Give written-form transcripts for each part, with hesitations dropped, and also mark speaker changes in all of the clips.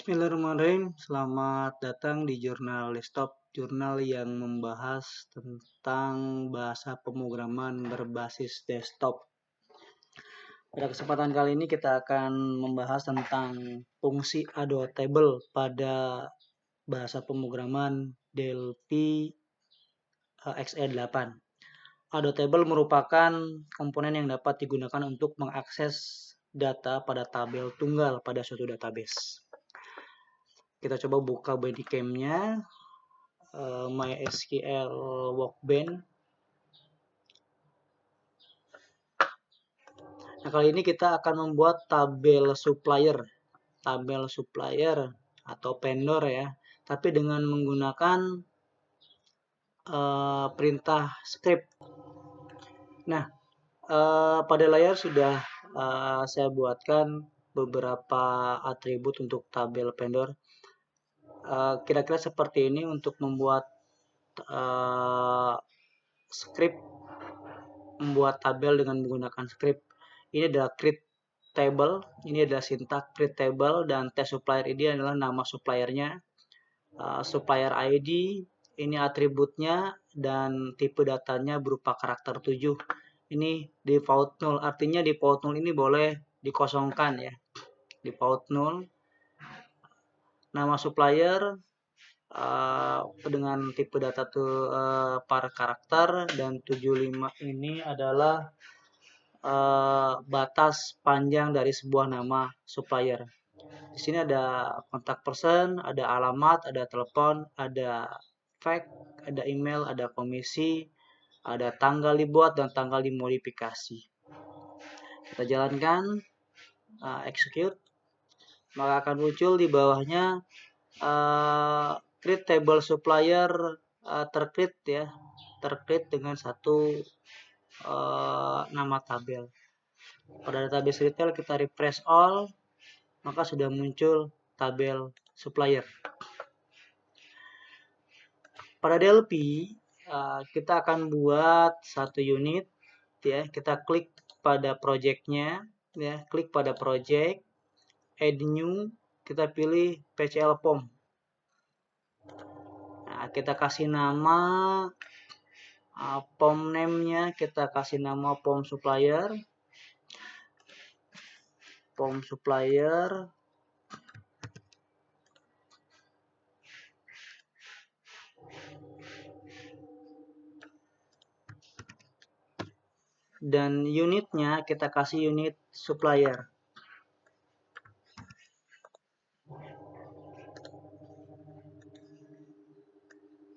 Speaker 1: Bismillahirrahmanirrahim. Selamat datang di Jurnal Desktop, jurnal yang membahas tentang bahasa pemrograman berbasis desktop. Pada kesempatan kali ini kita akan membahas tentang fungsi AddoTable pada bahasa pemrograman Delphi XE8. AddoTable merupakan komponen yang dapat digunakan untuk mengakses data pada tabel tunggal pada suatu database. Kita coba buka bodycam-nya, MySQL Workbench. Nah, kali ini kita akan membuat tabel supplier atau vendor ya, tapi dengan menggunakan perintah script. Nah, pada layar sudah saya buatkan beberapa atribut untuk tabel vendor. Kira-kira seperti ini untuk membuat script, membuat tabel dengan menggunakan script. Ini adalah create table, ini adalah sintak create table, dan test supplier ini adalah nama suppliernya. Supplier ID ini atributnya, dan tipe datanya berupa karakter 7. Ini default null, artinya default null ini boleh dikosongkan ya. Default null. Nama supplier dengan tipe data per karakter, dan 75 ini adalah batas panjang dari sebuah nama supplier. Di sini ada kontak person, ada alamat, ada telepon, ada fax, ada email, ada komisi, ada tanggal dibuat dan tanggal dimodifikasi. Kita jalankan, execute, maka akan muncul di bawahnya create table supplier tercreate ya, tercreate dengan satu nama tabel. Pada database retail kita refresh all, maka sudah muncul tabel supplier. Pada Delphi kita akan buat satu unit ya. Kita klik pada projectnya ya, klik pada project, add new, kita pilih PCL POM. Nah, kita kasih nama POM name-nya, kita kasih nama POM supplier. Dan unitnya kita kasih unit supplier.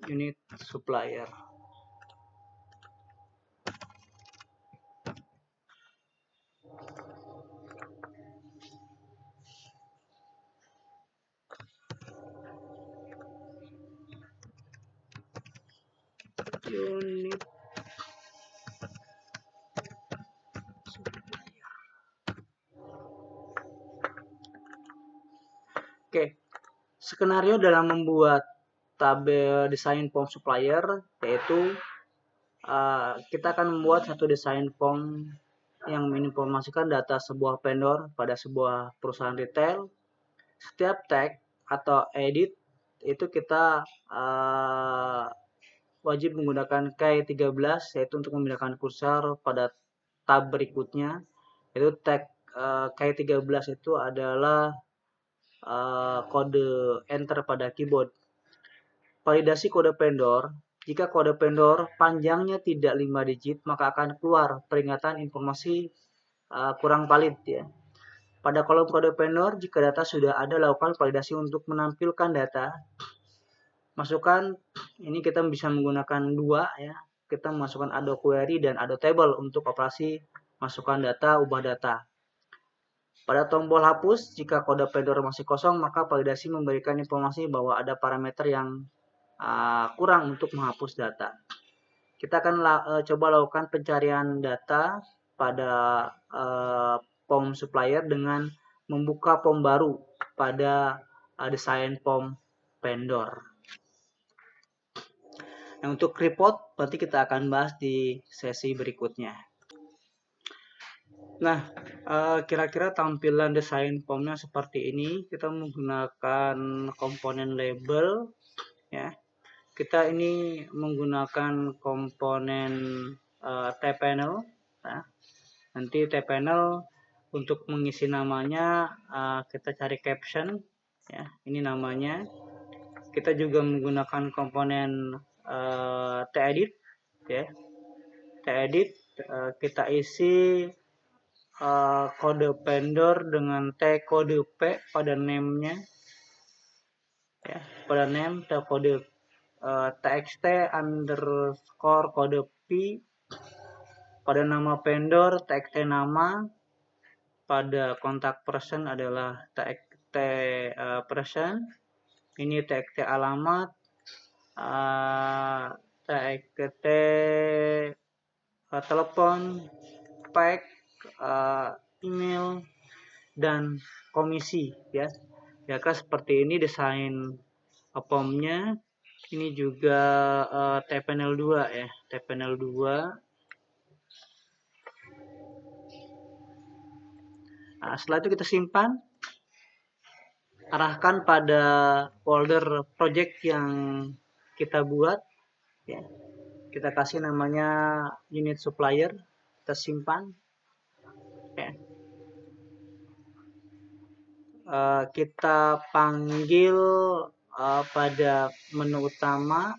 Speaker 1: Unit supplier. Unit supplier. Oke, skenario dalam membuat tabel desain form supplier yaitu kita akan membuat satu desain form yang menginformasikan data sebuah vendor pada sebuah perusahaan retail. Setiap tag atau edit itu kita wajib menggunakan K13, yaitu untuk memindahkan kursor pada tab berikutnya. Itu tag K13 itu adalah kode enter pada keyboard. Validasi kode vendor. Jika kode vendor panjangnya tidak 5 digit, maka akan keluar peringatan informasi kurang valid ya. Pada kolom kode vendor, jika data sudah ada, lakukan validasi untuk menampilkan data. Masukkan, ini kita bisa menggunakan dua ya. Kita masukkan addo query dan addo table untuk operasi masukkan data, ubah data. Pada tombol hapus, jika kode vendor masih kosong, maka validasi memberikan informasi bahwa ada parameter yang kurang untuk menghapus data. Kita akan coba lakukan pencarian data pada POM supplier dengan membuka POM baru pada desain POM vendor. Nah, untuk report nanti kita akan bahas di sesi berikutnya. Nah, kira-kira tampilan desain formnya seperti ini. Kita menggunakan komponen label, ya. Kita ini menggunakan komponen T-panel. Nah, nanti T-panel untuk mengisi namanya kita cari caption, ya. Ini namanya. Kita juga menggunakan komponen T-edit, ya. T-edit kita isi kode vendor dengan T kode P pada name-nya, ya, pada name kode txt underscore kode P pada nama vendor, txt nama, pada kontak person adalah txt person, ini txt alamat, txt telepon, fax, email, dan komisi, ya. Ya kan seperti ini desain formnya. Ini juga T-panel 2, ya, T-panel 2. Nah, setelah itu kita simpan, arahkan pada folder project yang kita buat, ya. Kita kasih namanya unit supplier, kita simpan, ya. Kita panggil pada menu utama.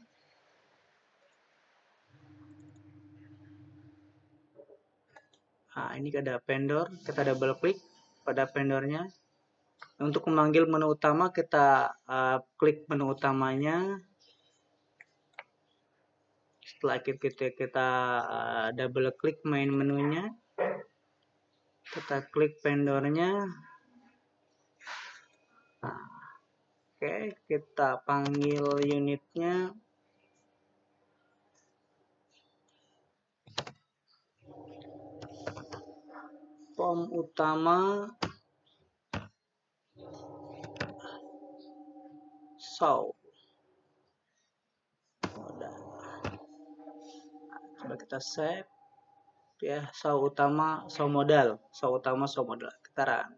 Speaker 1: Nah, ini ada vendor, kita double klik pada vendornya. Untuk memanggil menu utama, kita klik menu utamanya. Setelah kita double klik main menunya, kita klik vendornya. Nah, oke, kita panggil unitnya. Form utama show. Coba kita save, ya. Show utama, show modal, show utama, show modal. Kita run.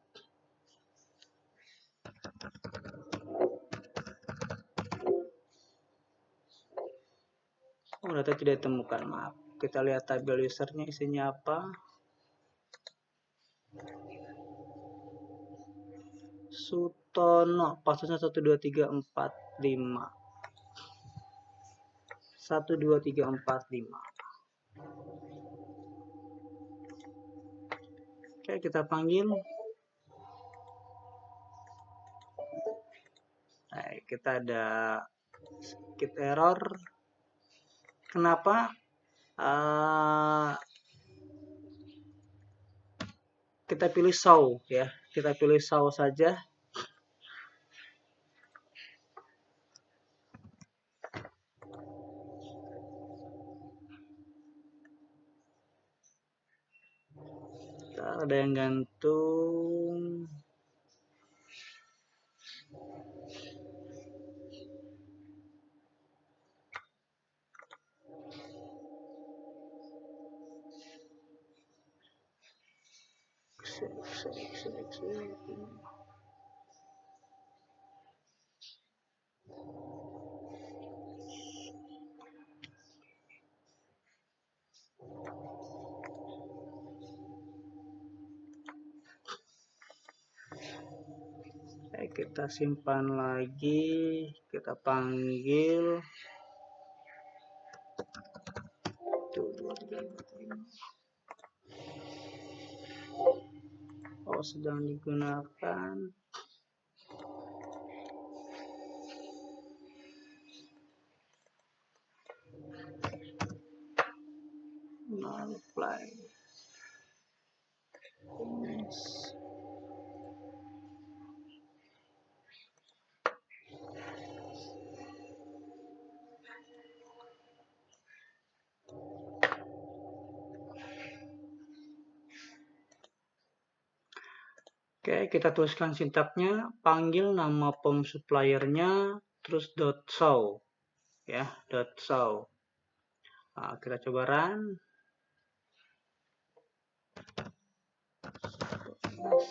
Speaker 1: Oh, data tidak ditemukan, maaf. Kita lihat tabel usernya isinya apa. Sutono, passwordnya 123455. 12345. Oke, kita panggil. Nah, kita ada sedikit error. Kenapa? Kita pilih show, ya. Kita pilih show saja. Ada yang gantung. Kita simpan lagi, kita panggil. Oh, sedang digunakan. Apply. Oke, kita tuliskan sintaknya, panggil nama pom suppliernya, terus .show, ya, .show. Nah, kita coba run.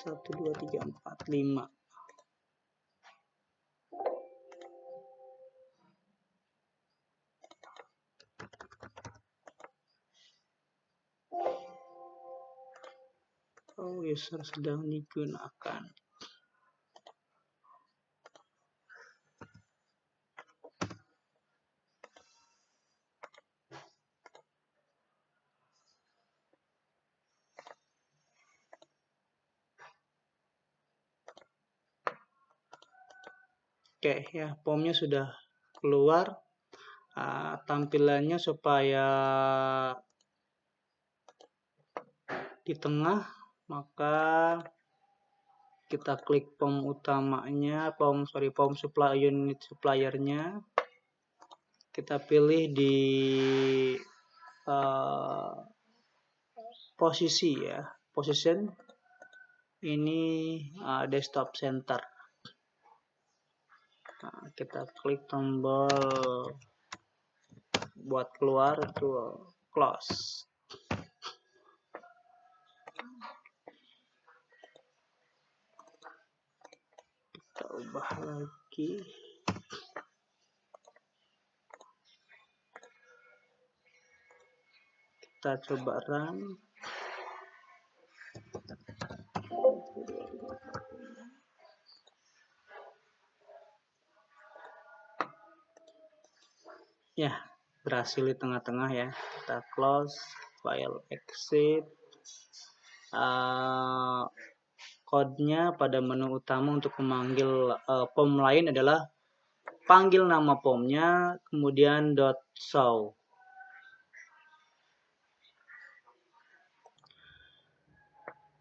Speaker 1: 1 2 3 4 5. User sedang digunakan. Oke ya, formnya sudah keluar. Tampilannya supaya di tengah, maka kita klik form utamanya, form supply unit suppliernya. Kita pilih di posisi ya, position ini desktop center. Nah, kita klik tombol buat keluar itu close. Kita ubah lagi. Kita coba run. Ya, berhasil di tengah-tengah ya. Kita close, file exit. Kodenya pada menu utama untuk memanggil pom lain adalah panggil nama pomnya, kemudian .show.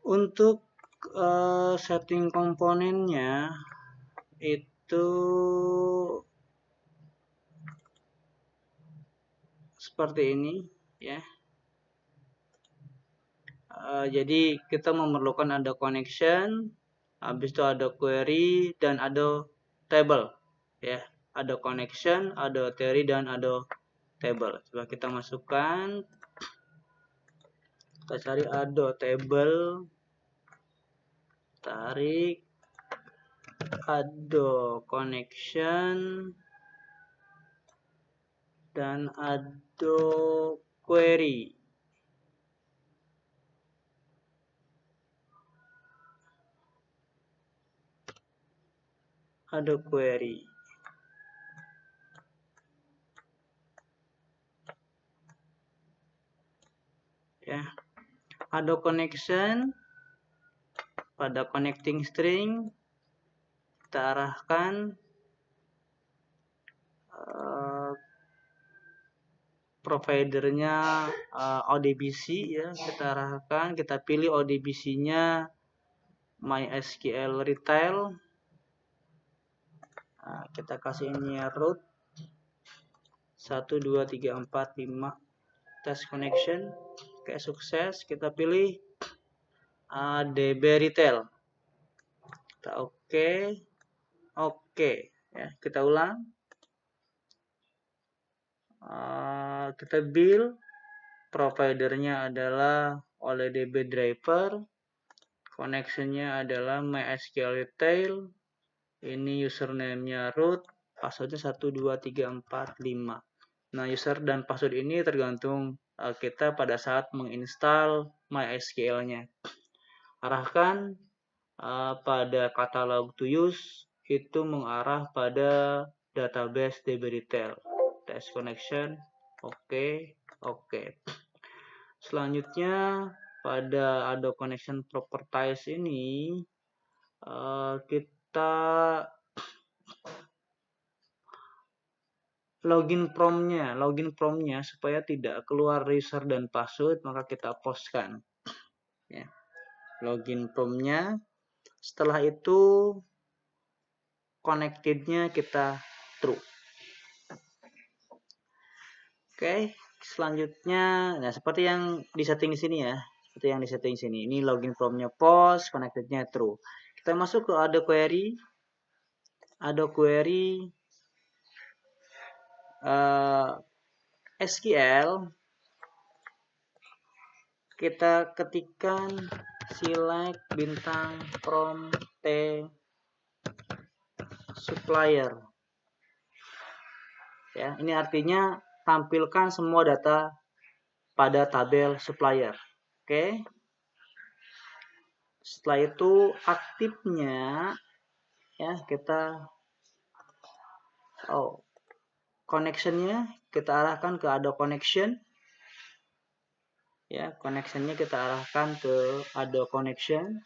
Speaker 1: Untuk setting komponennya itu seperti ini ya. Jadi kita memerlukan ada connection, habis itu ada query dan ada table ya. Ada connection, ada query dan ada table. Coba kita masukkan. Kita cari ada table, tarik, ada connection, dan ada query. Ada query. Ya. Ada connection pada connecting string kita arahkan providernya ODBC ya, kita arahkan, kita pilih ODBC-nya MySQL Retail. Nah, kita kasih ini root 1 2 3 4 5 test connection. Oke, sukses. Kita pilih DB Retail. Kita oke ya, kita ulang. Kita build, providernya adalah oleh DB driver, connectionnya adalah MySQL Retail, ini username-nya root, passwordnya 1 2 3 4 5. Nah, user dan password ini tergantung kita pada saat menginstal MySQL-nya. Arahkan pada kata log to use itu mengarah pada database DB Retail. Test connection, oke. Selanjutnya pada ada connection properties ini kita login promnya supaya tidak keluar user dan password, maka kita postkan ya, login promnya. Setelah itu connected-nya kita true. Oke, selanjutnya nah seperti yang disetting di sini ya, ini login promnya post, connected-nya true. Kita masuk ke ada query SQL, kita ketikkan select bintang from T supplier. Ya, ini artinya tampilkan semua data pada tabel supplier. Oke. Setelah itu aktifnya ya kita connectionnya kita arahkan ke Adobe Connection. Ya, connectionnya kita arahkan ke Adobe Connection.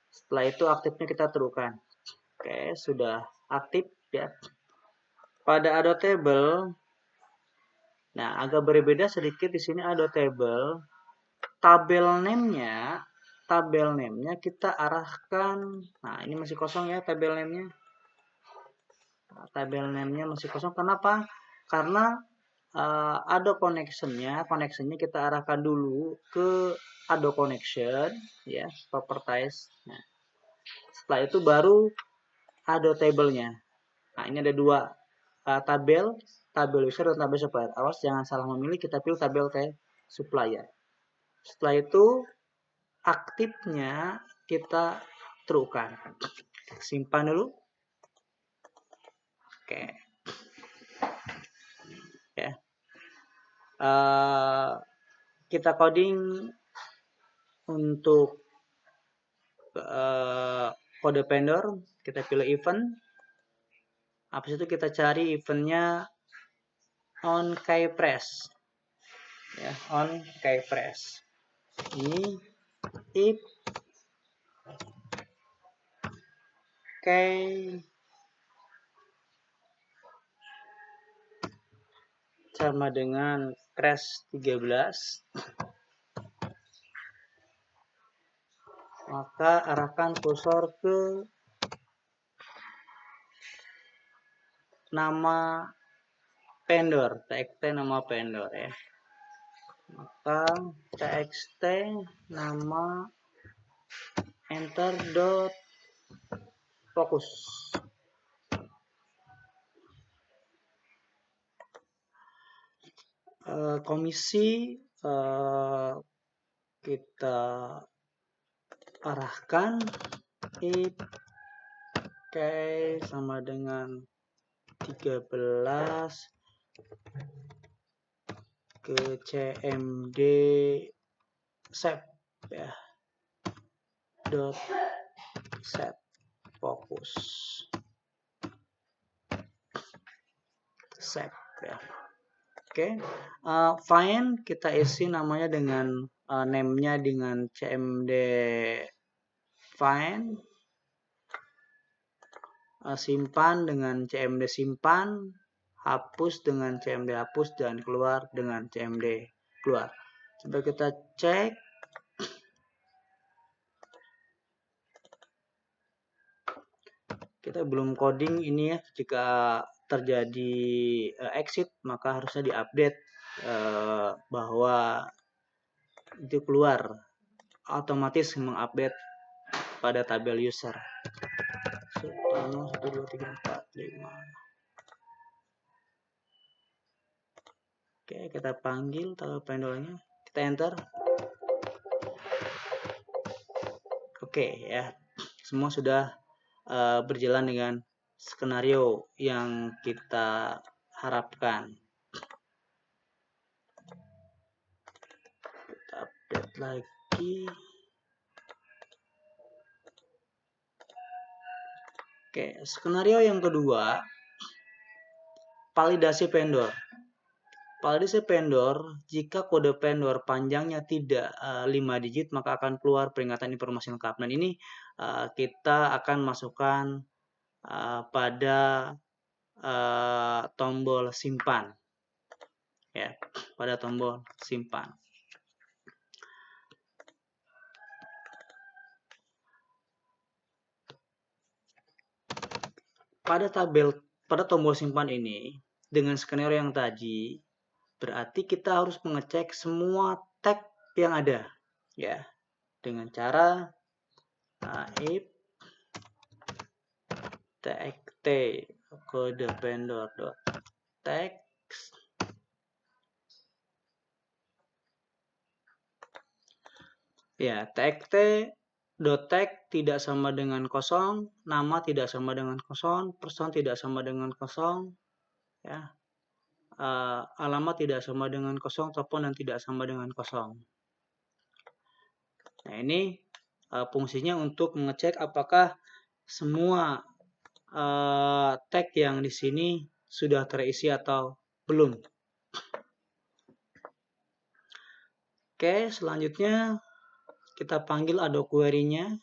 Speaker 1: Setelah itu aktifnya kita terukan. Oke, sudah aktif ya. Pada Adobe Table, nah agak berbeda sedikit di sini Adobe Table. Tabel name-nya kita arahkan. Nah, ini masih kosong ya tabel name-nya. Tabel name-nya masih kosong. Kenapa? Karena Adobe connection-nya kita arahkan dulu ke Adobe Connection ya, properties. Nah, setelah itu baru Adobe table-nya. Nah, ini ada dua tabel user dan tabel supplier. Awas jangan salah memilih, kita pilih tabel kayak supplier. Setelah itu aktifnya kita terukan. Simpan dulu. Oke. Ya. Kita coding untuk kode vendor, kita pilih event. Habis itu kita cari eventnya on keypress. Ya, on keypress. Ini if key sama dengan crash 13, maka arahkan kursor ke nama vendor, txt nama vendor ya. Maka txt nama enter dot fokus. Komisi kita arahkan if key sama dengan 13 ke cmd set ya, dot set fokus set ya. Oke, find kita isi namanya dengan name-nya dengan cmd find, simpan dengan cmd simpan, hapus dengan cmd hapus, dan keluar dengan cmd keluar. Coba kita cek. Kita belum coding ini ya, jika terjadi exit maka harusnya diupdate bahwa itu keluar, otomatis mengupdate pada tabel user. 1, 2, 3, 4, 5. Oke, kita panggil tabel vendornya, kita enter. Oke ya, semua sudah berjalan dengan skenario yang kita harapkan. Kita update lagi. Oke, skenario yang kedua, validasi vendor. Validasi vendor, jika kode vendor panjangnya tidak 5 digit, maka akan keluar peringatan informasi lengkap. Dan ini kita akan masukkan pada tombol simpan. Ya, pada tombol simpan. Pada tombol simpan ini, dengan skenario yang tadi, berarti kita harus mengecek semua tag yang ada, ya, dengan cara if txt kode vendor dot text Ya, txt .tag tidak sama dengan kosong, nama tidak sama dengan kosong, person tidak sama dengan kosong, ya. Alamat tidak sama dengan kosong, telepon dan tidak sama dengan kosong. Nah, ini fungsinya untuk mengecek apakah semua tag yang di sini sudah terisi atau belum. Oke, selanjutnya kita panggil ado query-nya.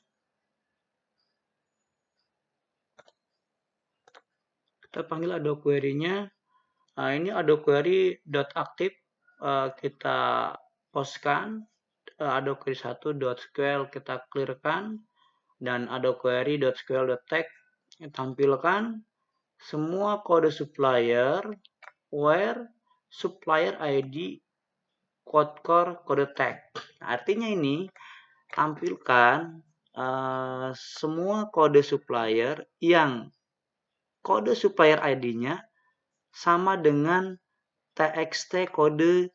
Speaker 1: Kita panggil ado query-nya. Nah, ini ado query.active kita postkan. Ado query 1.sql kita clearkan. Dan ado query.sql.tag tampilkan semua kode supplier where supplier ID code core kode tag. Artinya ini tampilkan semua kode supplier yang kode supplier ID-nya sama dengan txt kode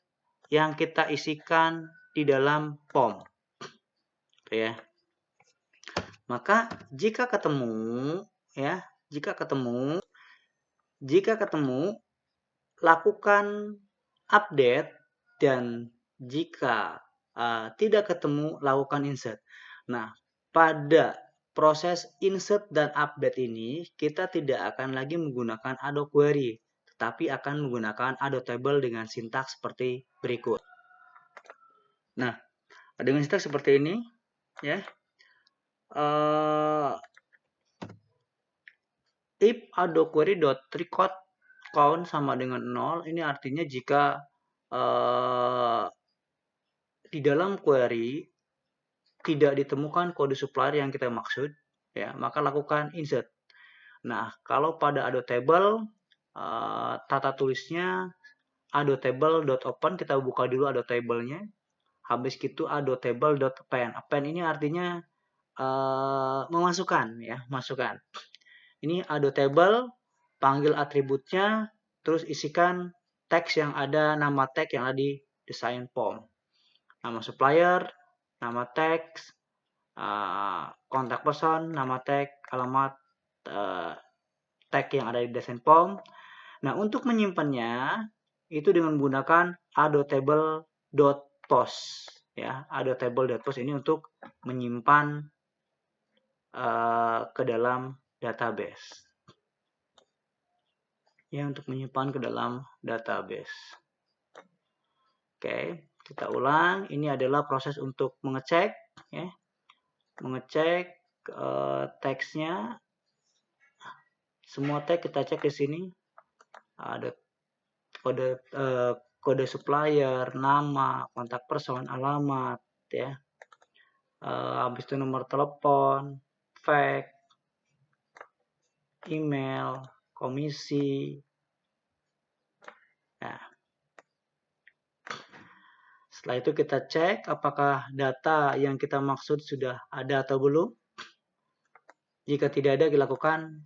Speaker 1: yang kita isikan di dalam form. Oke ya. Maka jika ketemu lakukan update, dan jika tidak ketemu lakukan insert. Nah, pada proses insert dan update ini kita tidak akan lagi menggunakan ado query, tetapi akan menggunakan ado table dengan sintaks seperti berikut. Nah, dengan sintaks seperti ini ya. If ado query.record count sama dengan 0, ini artinya jika di dalam query tidak ditemukan kode supplier yang kita maksud, ya, maka lakukan insert. Nah, kalau pada ado table tata tulisnya ado table.open, kita buka dulu ado table-nya. Habis itu ado table.append. Append ini artinya memasukkan, ya, masukkan. Ini ado table, panggil atributnya, terus isikan teks yang ada, nama tag yang ada di design form. Nama supplier, nama teks, kontak person, nama tag, alamat, tag yang ada di design form. Nah, untuk menyimpannya itu dengan menggunakan ado table.post, ya. Ado table.post ini untuk menyimpan ke dalam database. Ya, untuk menyimpan ke dalam database. Oke, kita ulang. Ini adalah proses untuk mengecek, ya. Mengecek teksnya. Semua tag kita cek di sini. Ada kode supplier, nama, kontak person, alamat, ya. Habis itu nomor telepon, fax, email, komisi. Nah, setelah itu kita cek apakah data yang kita maksud sudah ada atau belum. Jika tidak ada, dilakukan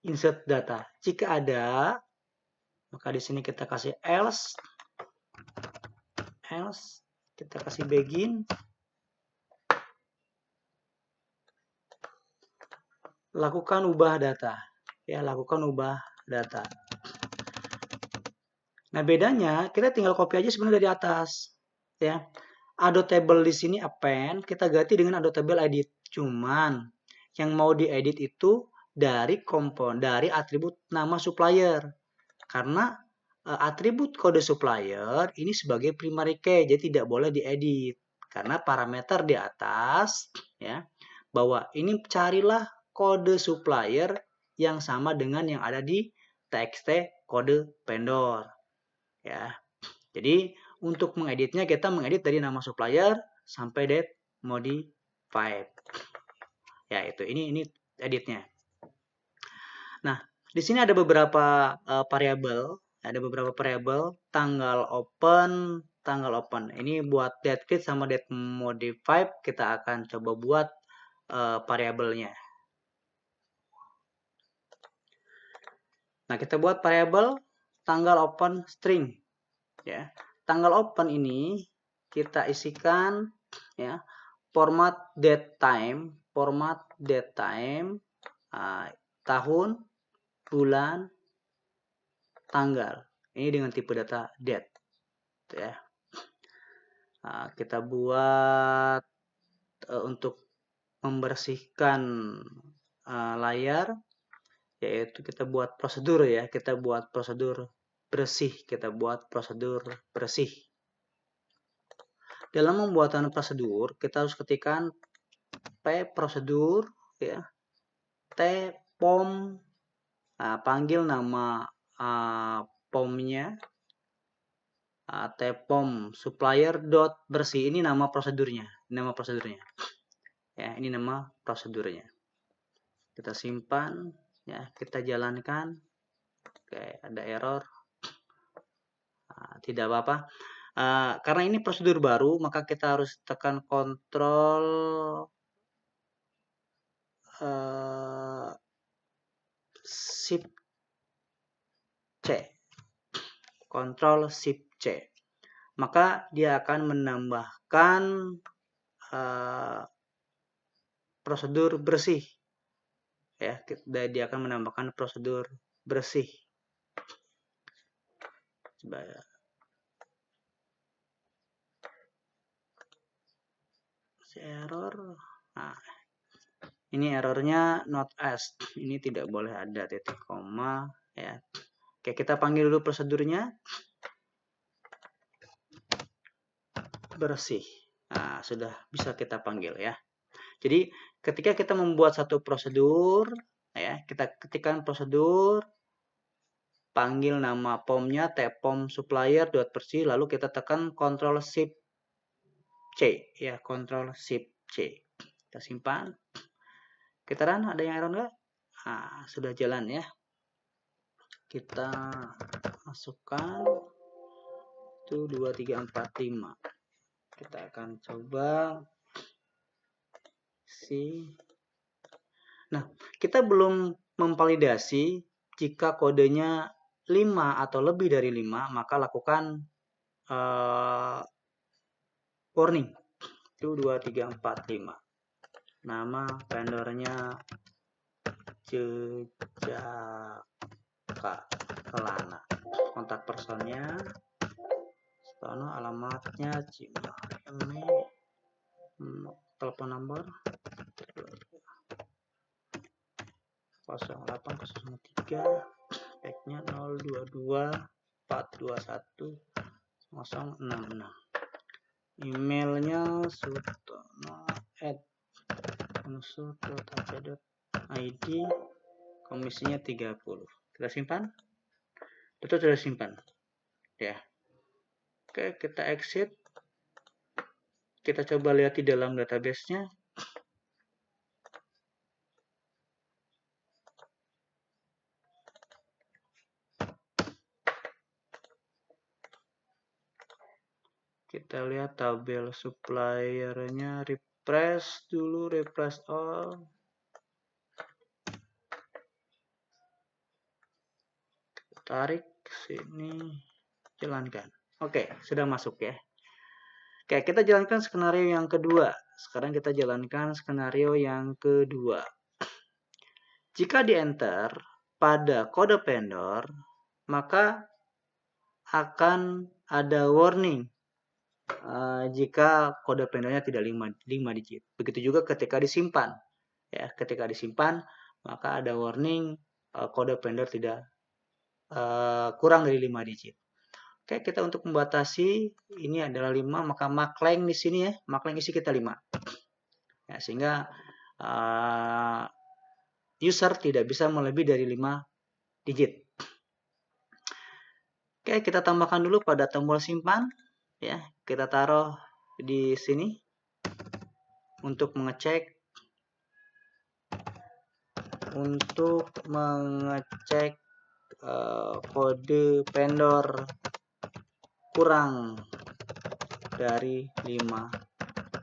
Speaker 1: insert data. Jika ada, maka di sini kita kasih else, kita kasih begin, lakukan ubah data, ya, lakukan ubah data. Nah, bedanya kita tinggal copy aja sebenarnya dari atas, ya. Ado table di sini append, kita ganti dengan ado table edit. Cuman yang mau diedit itu dari atribut nama supplier. Karena atribut kode supplier ini sebagai primary key, jadi tidak boleh diedit. Karena parameter di atas, ya, bahwa ini carilah kode supplier yang sama dengan yang ada di txt kode vendor, ya. Jadi untuk mengeditnya kita mengedit dari nama supplier sampai date modified. Ya, itu ini editnya. Nah, di sini ada beberapa variabel, tanggal open. Ini buat date create sama date modified kita akan coba buat variabelnya. Nah, kita buat variabel tanggal open string, ya. tanggal open ini kita isikan ya format datetime, tahun, bulan, tanggal. Ini dengan tipe data date ya. Kita buat untuk membersihkan layar, yaitu kita buat prosedur ya, kita buat prosedur bersih. Dalam pembuatan prosedur kita harus ketikkan P prosedur ya, T pom, panggil nama pomnya, T pom supplier dot bersih, ini nama prosedurnya, ya, ini nama prosedurnya. Kita simpan ya, kita jalankan. Oke, ada error, tidak apa-apa. Karena ini prosedur baru, maka kita harus tekan Ctrl Shift C, Ctrl Shift C, maka dia akan menambahkan prosedur bersih ya, dia akan menambahkan prosedur bersih. Coba ya. Error. Ini errornya not as, ini tidak boleh ada titik koma ya. Oke, kita panggil dulu prosedurnya bersih. Sudah bisa kita panggil ya. Jadi ketika kita membuat satu prosedur ya, kita ketikkan prosedur, panggil nama pomnya tpom supplier dot bersih, lalu kita tekan Ctrl Shift C ya, Ctrl Shift C. Kita simpan. Kita run, ada yang error enggak? Sudah jalan ya. Kita masukkan itu 2 3 4 5. Kita akan coba Nah, kita belum memvalidasi jika kodenya 5 atau lebih dari 5, maka lakukan warning. Itu 2 3 4 5. Nama vendornya Jejaka Kelana. Kontak personnya Stono, alamatnya Cimahi, telepon nomor 08003, tagnya 022 421 066, emailnya sutono@unsur.ac.id, komisinya 30. Kita simpan. Itu sudah simpan ya. Oke, kita exit. Kita coba lihat di dalam database-nya. Kita lihat tabel suppliernya, refresh dulu, refresh all. Tarik sini, jalankan. Oke, sudah masuk ya. Oke, kita jalankan skenario yang kedua. Sekarang kita jalankan skenario yang kedua. Jika di enter pada kode vendor, maka akan ada warning jika kode vendornya tidak 5 digit. Begitu juga ketika disimpan. Ya, ketika disimpan, maka ada warning kode vendor tidak kurang dari 5 digit. Oke, kita untuk membatasi ini adalah 5, maka makleng di sini ya, makleng isi kita 5. Ya, sehingga user tidak bisa melebihi dari 5 digit. Oke, kita tambahkan dulu pada tombol simpan ya. Kita taruh di sini untuk mengecek kode vendor kurang dari 5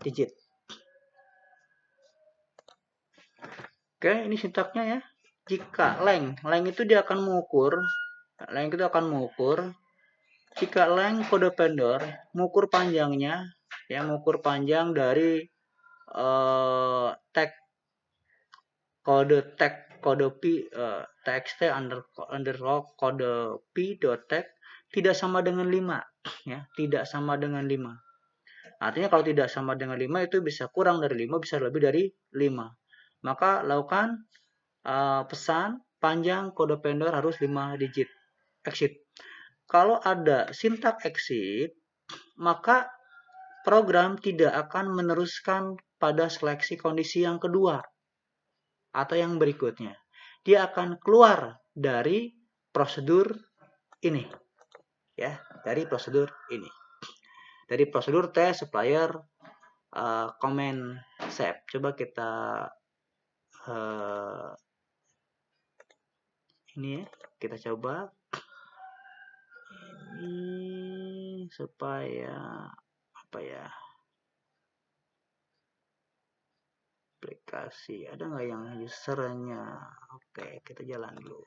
Speaker 1: digit. Oke, ini sintaknya ya. Jika length itu dia akan mengukur, Jika length kode vendor mengukur panjangnya, ya mengukur panjang dari tag kode p txt underscore kode p dot tag tidak sama dengan 5, ya, tidak sama dengan 5. Artinya kalau tidak sama dengan 5 itu bisa kurang dari 5, bisa lebih dari 5. Maka lakukan pesan panjang kode vendor harus 5 digit. Exit. Kalau ada syntax exit, maka program tidak akan meneruskan pada seleksi kondisi yang kedua atau yang berikutnya. Dia akan keluar dari prosedur ini, ya, dari prosedur ini, dari prosedur test supplier comment save. Coba kita ini ya, kita coba ini supaya apa ya, aplikasi ada nggak yang usernya. Oke, kita jalan dulu.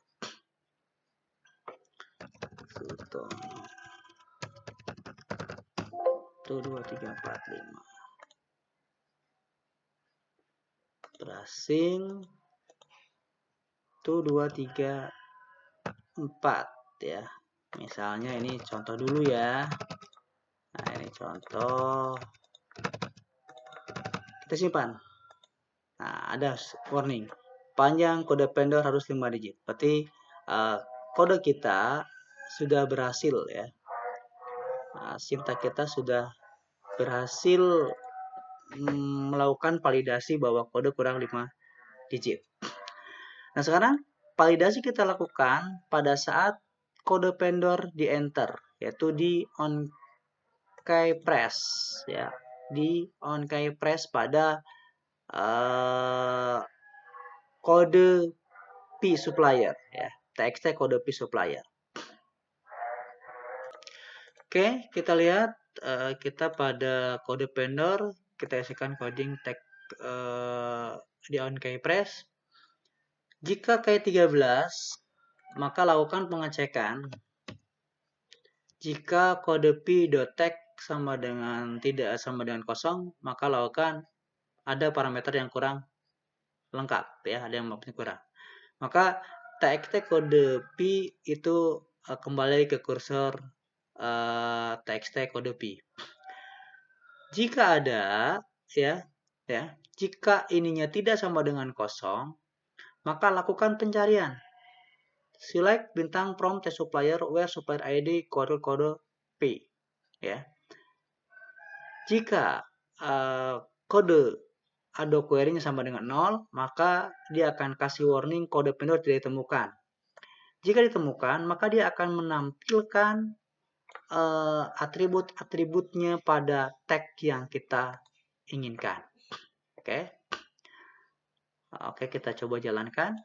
Speaker 1: Suto 1 2 3 4 5 browsing 1 2 3 4 ya. Misalnya ini contoh dulu ya. Nah, ini contoh. Kita simpan. Nah, ada warning. Panjang kode vendor harus 5 digit. Berarti kode kita sudah berhasil ya. Nah, syntax kita sudah berhasil melakukan validasi bahwa kode kurang 5 digit. Nah, sekarang validasi kita lakukan pada saat kode vendor di enter, yaitu di onKeyPress ya, di onKeyPress pada kode P supplier ya, txt kode P supplier. Oke, kita lihat kita pada kode vendor, kita isikan coding tag di onKeyPress. Jika K13, maka lakukan pengecekan. Jika kode p.tag sama dengan tidak sama dengan kosong, maka lakukan ada parameter yang kurang lengkap ya, ada yang kurang. Maka txt kode p itu kembali ke kursor txt kode p. Jika ada ya, jika ininya tidak sama dengan kosong, maka lakukan pencarian. Select bintang prompt test supplier where supplier ID kode P ya. Jika kode ada query-nya sama dengan 0, maka dia akan kasih warning kode vendor tidak ditemukan. Jika ditemukan, maka dia akan menampilkan atribut-atributnya pada tag yang kita inginkan. Oke, kita coba jalankan.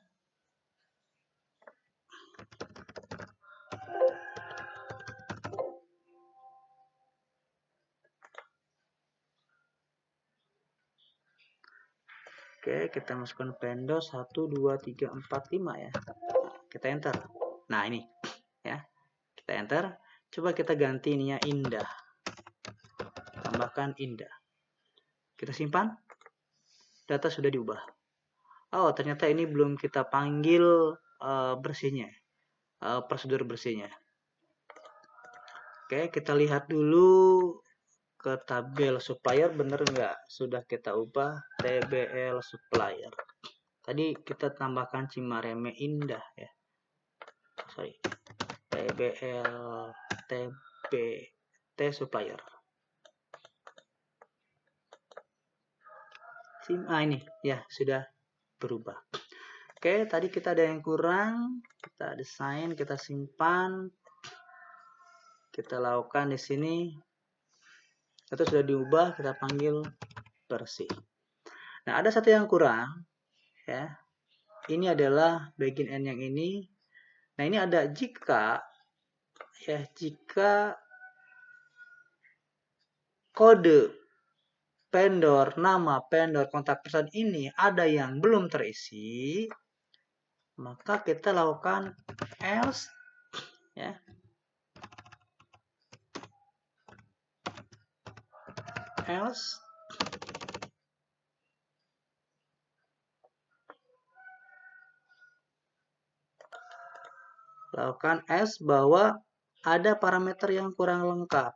Speaker 1: Oke, kita masukkan vendor 1 2 3 4 5 ya. Kita enter. Nah, ini ya. Kita enter. Coba kita ganti ininya indah. Tambahkan indah. Kita simpan. Data sudah diubah. Oh, ternyata ini belum kita panggil bersihnya. Prosedur bersihnya. Oke, kita lihat dulu ke tabel supplier, bener nggak? Sudah kita ubah TBL supplier. Tadi kita tambahkan Cimareme Indah ya. Sorry. TBL TBT supplier. Ini ya sudah berubah. Oke, tadi kita ada yang kurang, kita desain, kita simpan, kita lakukan di sini. Itu sudah diubah, kita panggil bersih. Nah, ada satu yang kurang ya. Ini adalah bagian N yang ini. Nah, ini ada jika ya, jika kode vendor, nama vendor, kontak person ini ada yang belum terisi, maka kita lakukan else ya. else. Lakukan else bahwa ada parameter yang kurang lengkap,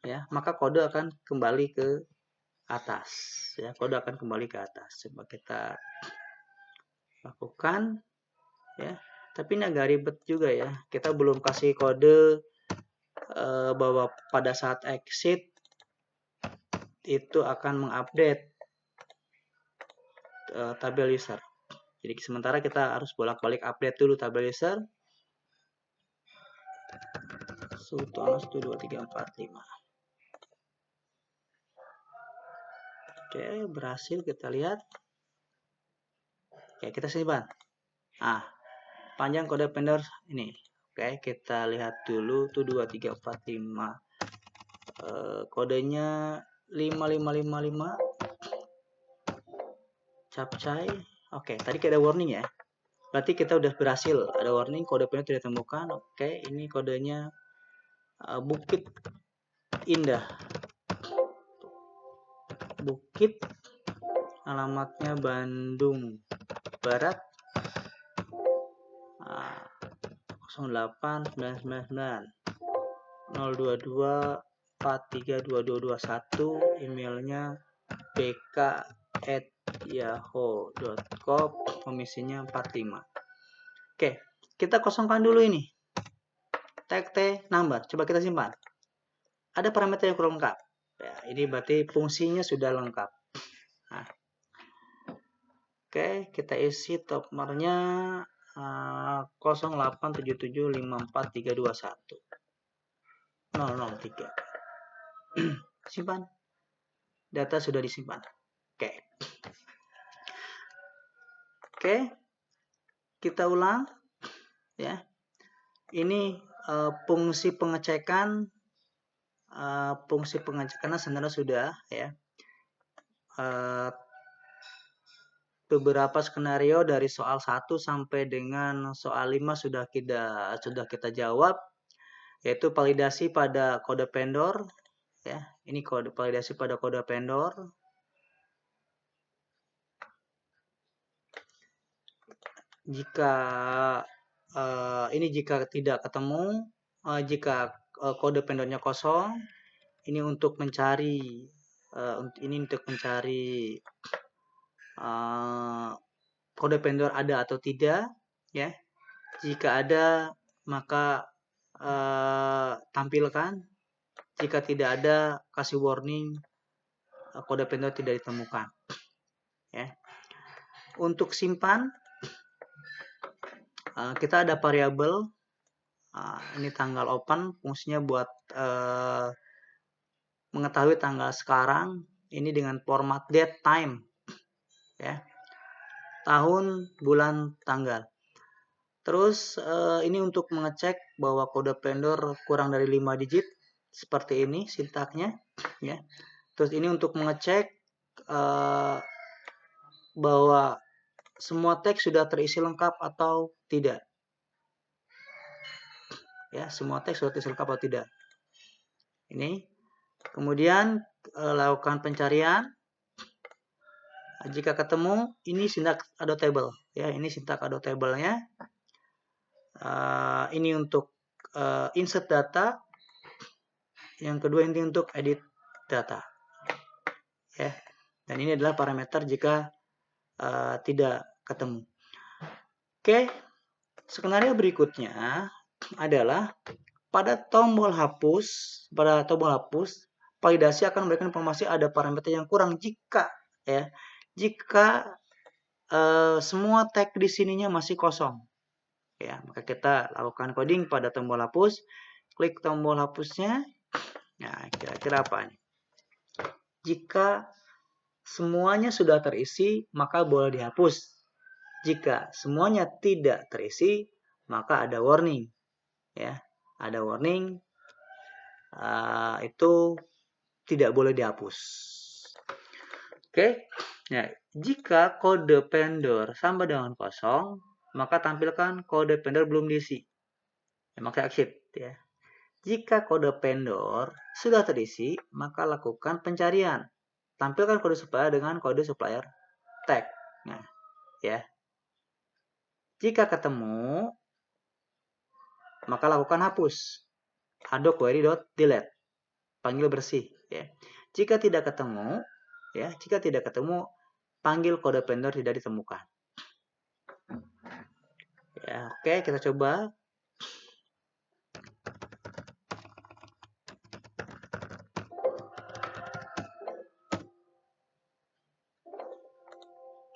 Speaker 1: ya, maka kode akan kembali ke atas, ya, kode akan kembali ke atas. Coba kita lakukan, ya, tapi ini agak ribet juga, ya, kita belum kasih kode bahwa pada saat exit itu akan mengupdate tabel user. Jadi sementara kita harus bolak-balik update dulu tabel user. Sutonos 12345. Oke, berhasil, kita lihat. Oke, kita simpan. Panjang kode vendor ini. Oke, kita lihat dulu tuh 2345. Kodenya 5555. Capcay. Oke, tadi kita ada warning, ya. Berarti kita udah berhasil. Ada warning, kode vendor tidak ditemukan. Oke, ini kodenya Bukit Indah. Bukit, alamatnya Bandung Barat. 08999 022 432221, emailnya bk@yahoo.com, komisinya 45. Oke, kita kosongkan dulu ini. Tag T number, coba kita simpan. Ada parameter yang kurang lengkap. Ya, ini berarti fungsinya sudah lengkap. Nah, oke, kita isi top marknya 087754321 003. Simpan. Data sudah disimpan. Oke. Kita ulang, ya. Ini fungsi pengecekan sebenarnya sudah, ya. Beberapa skenario dari soal 1 sampai dengan soal 5 sudah kita jawab, yaitu validasi pada kode vendor, ya. Ini validasi pada kode vendor. Jika tidak ketemu, jika kode vendornya kosong, ini untuk mencari kode vendor ada atau tidak, ya. Jika ada, maka tampilkan. Jika tidak ada, kasih warning kode vendor tidak ditemukan, ya. Untuk simpan, kita ada variabel, ini tanggal open, fungsinya buat mengetahui tanggal sekarang. Ini dengan format date time, ya, tahun, bulan, tanggal. Terus ini untuk mengecek bahwa kode vendor kurang dari 5 digit, seperti ini sintaknya, ya. Terus ini untuk mengecek bahwa semua teks sudah terisi lengkap atau tidak, ya, semua teks sudah terisi lengkap atau tidak. Ini kemudian lakukan pencarian. Jika ketemu, ini sintak adaptable, ya, ini sintak adaptable-nya. Ini untuk insert data. Yang kedua ini untuk edit data, ya. Dan ini adalah parameter jika tidak ketemu. Oke, skenario berikutnya adalah pada tombol hapus, validasi akan memberikan informasi ada parameter yang kurang jika semua tag di sininya masih kosong, ya. Maka kita lakukan coding pada tombol hapus, klik tombol hapusnya. Nah, kira-kira apa nih? Jika semuanya sudah terisi, maka boleh dihapus. Jika semuanya tidak terisi, maka ada warning, ya. Ada warning, itu tidak boleh dihapus. Oke. Nah, jika kode vendor sama dengan kosong, maka tampilkan kode vendor belum diisi, ya, maka exit, ya. Jika kode vendor sudah terisi, maka lakukan pencarian. tampilkan kode supplier dengan kode supplier tag. Nah, ya. Jika ketemu, maka lakukan hapus. Add query.delete. Panggil bersih, ya. Jika tidak ketemu, panggil kode vendor tidak ditemukan. Ya, oke, kita coba.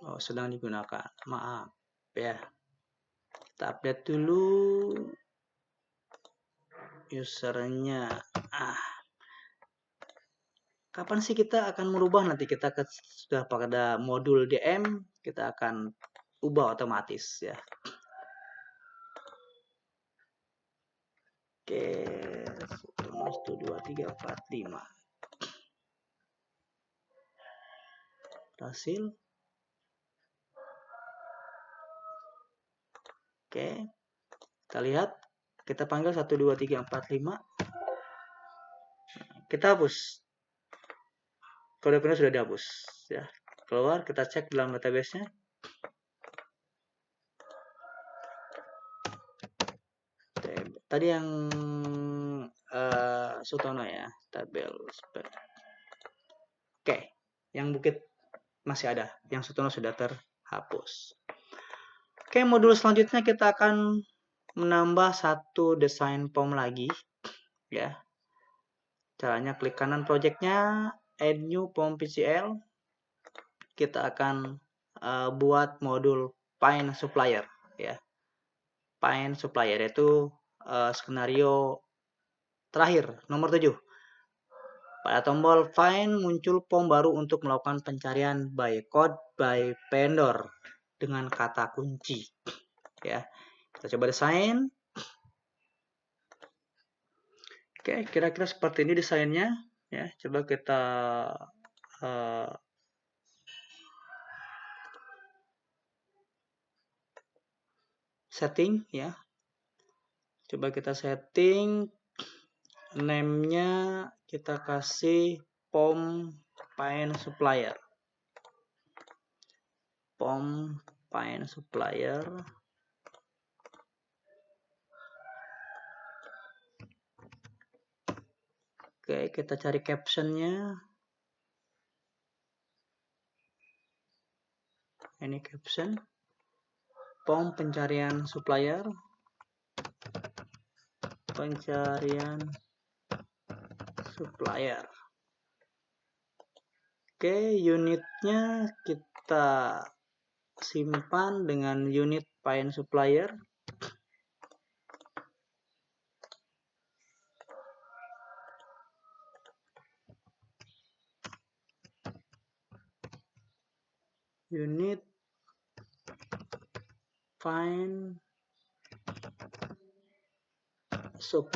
Speaker 1: Oh, sedang digunakan. Maaf, ya. Kita update dulu usernya. Kapan sih kita akan merubah? Nanti kita sudah pada modul DM, kita akan ubah otomatis, ya. Oke, 1 2 3 4 5. Berhasil. Oke. Kita lihat, kita panggil 1 2 3 4 5. Kita hapus. Kode vendor sudah dihapus, ya. Keluar, kita cek dalam database-nya. Tadi yang Sutono, ya, tabel spek. Oke, yang Bukit masih ada, yang Sutono sudah terhapus. Oke, modul selanjutnya kita akan menambah satu desain POM lagi, ya. Caranya klik kanan projectnya, add new POM PCL. Kita akan buat modul find supplier, ya. Find supplier itu skenario terakhir, nomor 7. Pada tombol find muncul POM baru untuk melakukan pencarian by code by vendor dengan kata kunci, ya. Kita coba desain. Oke, kira-kira seperti ini desainnya, ya. Coba kita setting, ya. Coba kita setting name-nya, kita kasih POM find supplier. POM find supplier. Oke, kita cari captionnya. Ini caption. POM pencarian supplier. Pencarian supplier. Oke, unitnya kita simpan dengan unit find supplier. Unit find sub,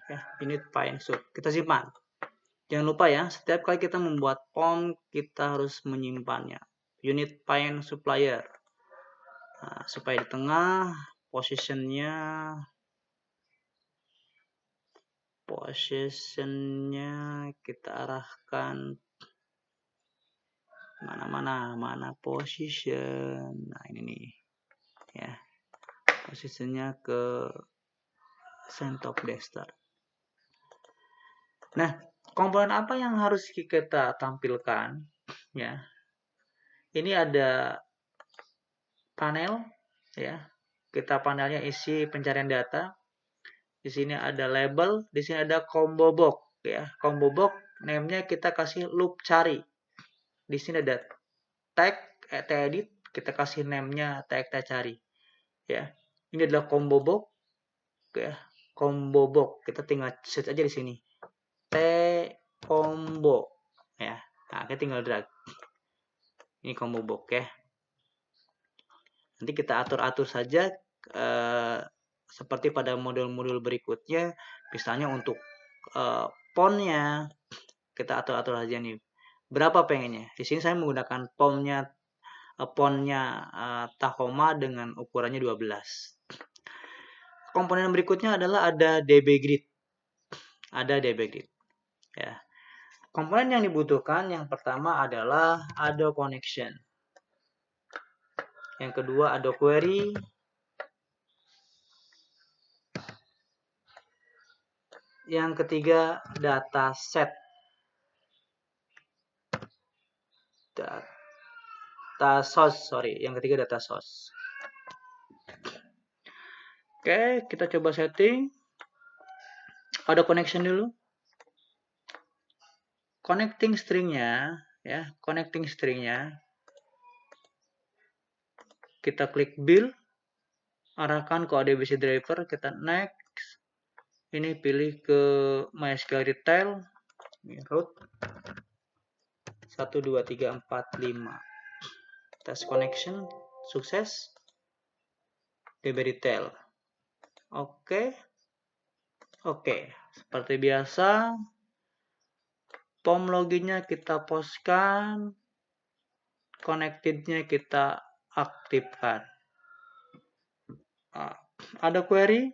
Speaker 1: ya, unit find sub. Kita simpan. Jangan lupa, ya, setiap kali kita membuat POM kita harus menyimpannya. Unit find supplier. Nah, supaya di tengah posisinya kita arahkan mana position. Nah, ini nih, ya, posisinya ke center of desktop. Nah, komponen apa yang harus kita tampilkan, ya? Ini ada panel, ya. Kita panelnya isi pencarian data. Di sini ada label, di sini ada combo box, ya. Combo box name-nya kita kasih loop cari. Di sini ada tag edit, kita kasih name-nya tag cari, ya. Ini adalah combo box, ya. Combo box kita tinggal set aja di sini. T combo, ya. Nah, kita tinggal drag. Ini combo box, ya. Nanti kita atur-atur saja seperti pada modul-modul berikutnya. Misalnya untuk fontnya kita atur-atur aja nih. Berapa pengennya? Di sini saya menggunakan fontnya Tahoma dengan ukurannya 12. Komponen berikutnya adalah ada DB grid. Ya. Komponen yang dibutuhkan yang pertama adalah Ado connection. Yang kedua Ado query. Yang ketiga data set. Data source, yang ketiga data source. Oke, kita coba setting. Ado connection dulu. Connecting stringnya, kita klik build, arahkan ke ODBC driver, kita next. Ini pilih ke MySQL retail, root 1 2 3 4 5. Test connection sukses. DB retail. Oke, seperti biasa. POM loginnya kita postkan, connectednya kita aktifkan. Ada query,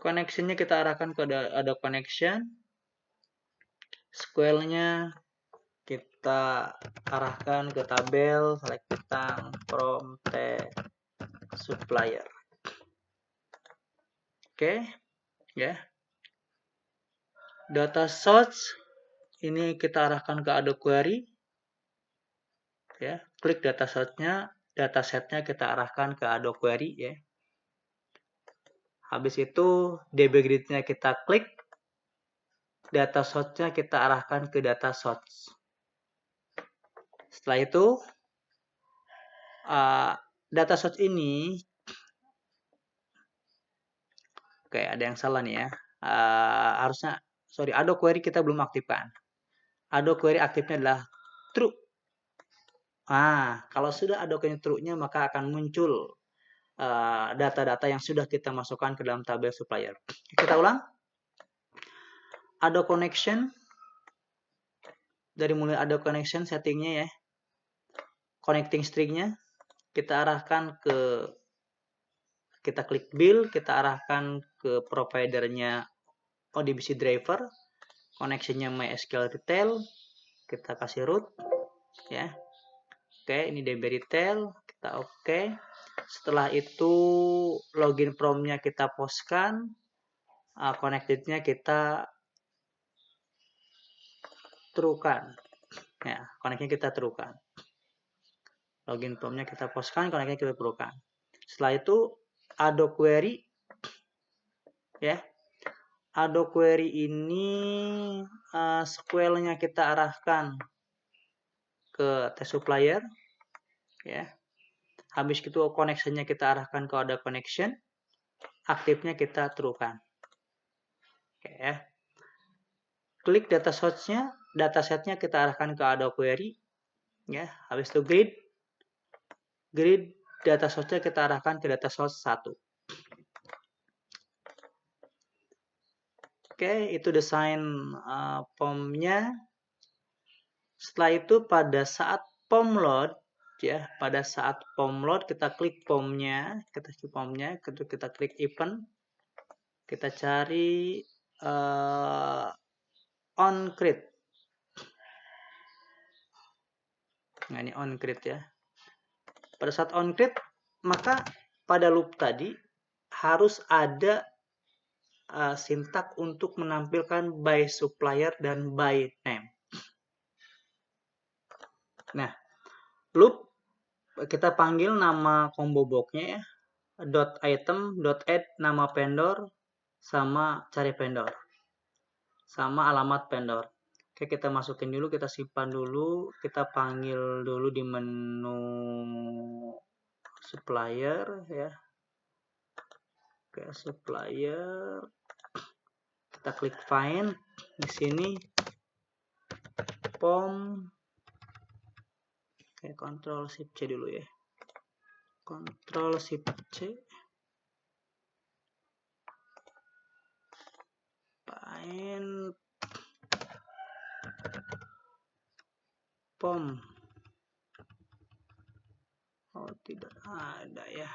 Speaker 1: connectionnya kita arahkan ke ada connection, SQL-nya kita arahkan ke tabel, select bintang from T supplier. Oke, ya. Data source ini kita arahkan ke Ado query. Ya, klik data source-nya, datasetnya kita arahkan ke Ado query ya. Habis itu DB grid-nya kita klik, data source-nya kita arahkan ke data source. Setelah itu data source ini, oke ada yang salah nih ya. Harusnya, Ado query kita belum aktifkan. Ado query aktifnya adalah true. Kalau sudah Ado query true-nya maka akan muncul data-data yang sudah kita masukkan ke dalam tabel supplier. Kita ulang. Ado connection, dari mulai Ado connection settingnya ya, connecting string-nya kita arahkan ke, kita klik build, kita arahkan ke providernya ODBC driver, connection-nya MySQL retail, kita kasih root ya. Oke, ini DB retail, kita oke. Setelah itu login from-nya kita postkan, connected-nya kita true-kan. Ya, connect-nya kita true-kan. Login from-nya kita postkan, connect-nya kita true-kan. Setelah itu Ado query ya. Ado query ini SQL-nya kita arahkan ke test supplier ya. Habis itu connection-nya kita arahkan ke Ado connection, aktifnya kita true-kan. Oke ya. Klik data source-nya, dataset-nya kita arahkan ke Ado query ya. Habis itu grid data source-nya kita arahkan ke data source 1. Oke, itu desain POM-nya. Setelah itu pada saat POM load ya, kita klik POM-nya, kita klik event, kita cari on create. Nah, ini on create ya. Pada saat on create, maka pada loop tadi harus ada sintak untuk menampilkan by supplier dan by name. Nah, loop kita panggil nama combo box-nya ya, .item, .add nama vendor, sama cari vendor, sama alamat vendor. Oke, kita masukin dulu, kita simpan dulu, kita panggil dulu di menu supplier ya. Oke, supplier, kita klik find di sini POM. Oke, Ctrl Shift C dulu ya. Ctrl Shift C. Find POM. Oh, tidak ada ya.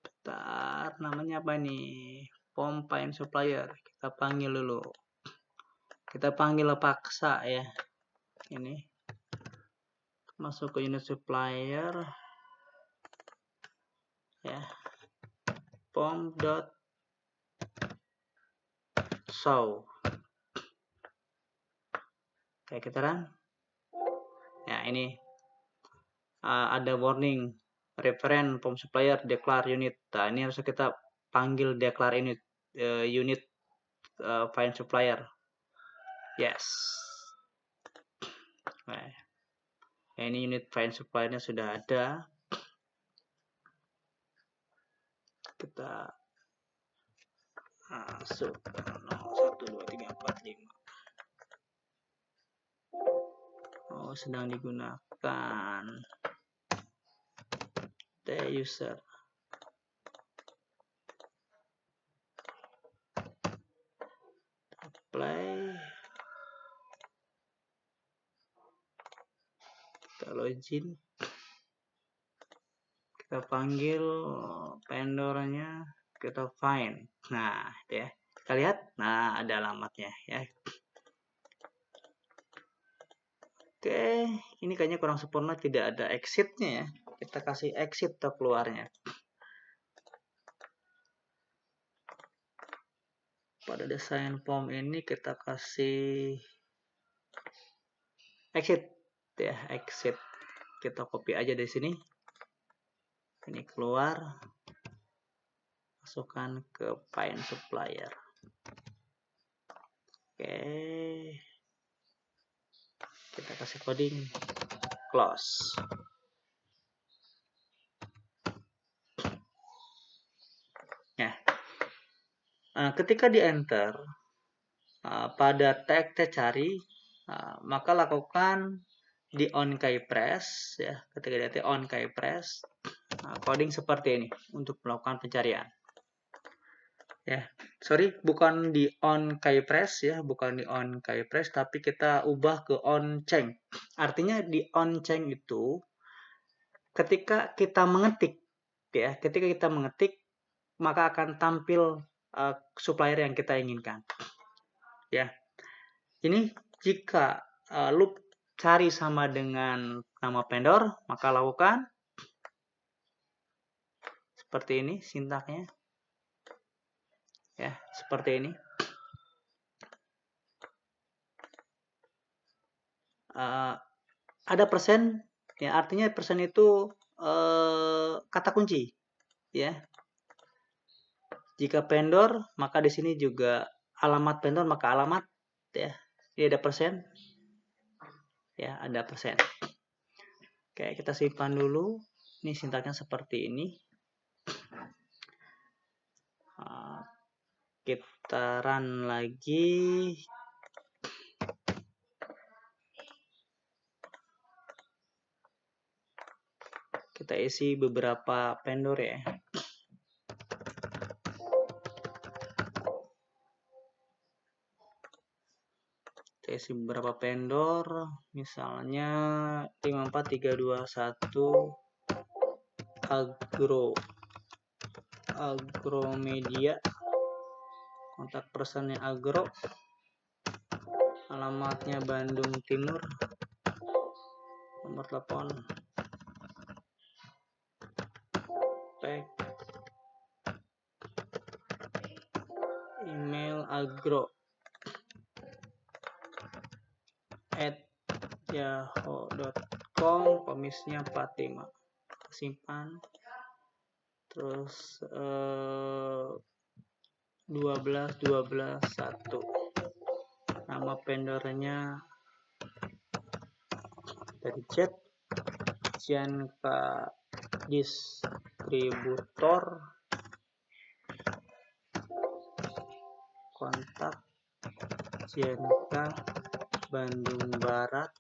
Speaker 1: Bentar, namanya apa nih? POM find supplier. Kita panggil dulu. Kita panggil paksa ya. Ini masuk ke unit supplier ya. pom.show. Oke, kita run. Ya, ini ada warning reference pom supplier declare unit. Nah, ini harus kita panggil declare unit find supplier. Yes. Nah, ini unit find suppliernya sudah ada. Kita masuk 1 2 3 4 5. Oh, sedang digunakan the user. Play. Kita login. Kita panggil vendornya, kita find. Nah, ya. Kita lihat. Nah, ada alamatnya ya. Oke, ini kayaknya kurang sempurna, tidak ada exitnya ya. Kita kasih exit atau keluarnya. Pada desain form ini kita kasih exit ya, exit. Kita copy aja dari sini. Ini keluar, masukkan ke find supplier. Oke, kita kasih coding close. Ya, ketika di enter pada tag cari, maka lakukan di on key press ya. Ketika di on key press, coding seperti ini untuk melakukan pencarian. Ya, sorry, bukan di on key press ya, bukan di on key press, tapi kita ubah ke on change. Artinya di on change itu ketika kita mengetik ya, ketika kita mengetik maka akan tampil supplier yang kita inginkan. Ya. Ini jika loop cari sama dengan nama vendor, maka lakukan seperti ini sintaknya. Ya, seperti ini. Ada persen, ya artinya persen itu kata kunci, ya. Jika vendor, maka di sini juga alamat vendor, maka alamat, ya. Ini ada persen, ya ada persen. Oke, kita simpan dulu. Ini sintaknya seperti ini. Kita run lagi. Kita isi beberapa vendor ya. Kita isi beberapa vendor, misalnya 54321 Agromedia, kontak personnya Agro, alamatnya Bandung Timur, nomor telepon, email agro@yahoo.com, komisnya 45. Simpan. Terus 12 1. Nama vendornya dari chat Cianka distributor, kontak Cianka Bandung Barat,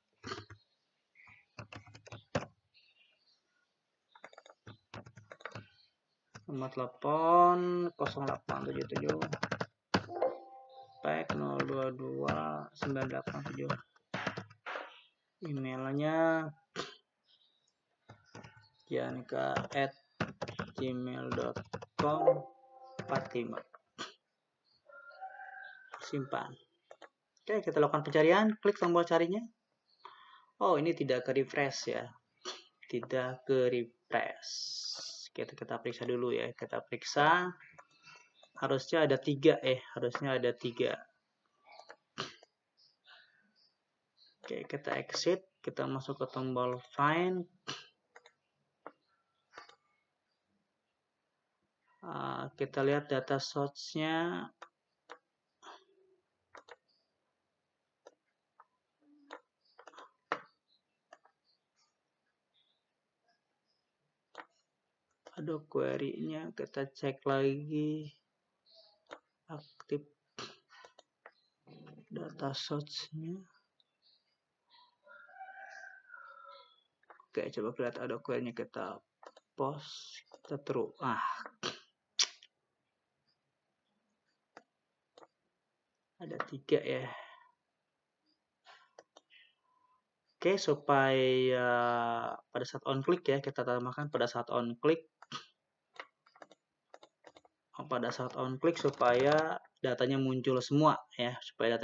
Speaker 1: nomor telepon 0877 PEK 022987, emailnya cianka@gmail.com 45. Simpan. Oke, kita lakukan pencarian, klik tombol carinya. Oh, ini tidak ke refresh ya. Tidak ke refresh. Kita periksa dulu ya. Kita periksa. Harusnya ada 3 harusnya ada 3. Oke, kita exit, kita masuk ke tombol find. Kita lihat data source-nya. Ada query-nya, kita cek lagi. Aktif data source-nya. Oke, coba lihat ada query-nya, kita post, kita terus. Ada 3 ya. Oke, supaya pada saat on click ya, kita tambahkan pada saat on click. Pada saat on click supaya datanya muncul semua ya, supaya datanya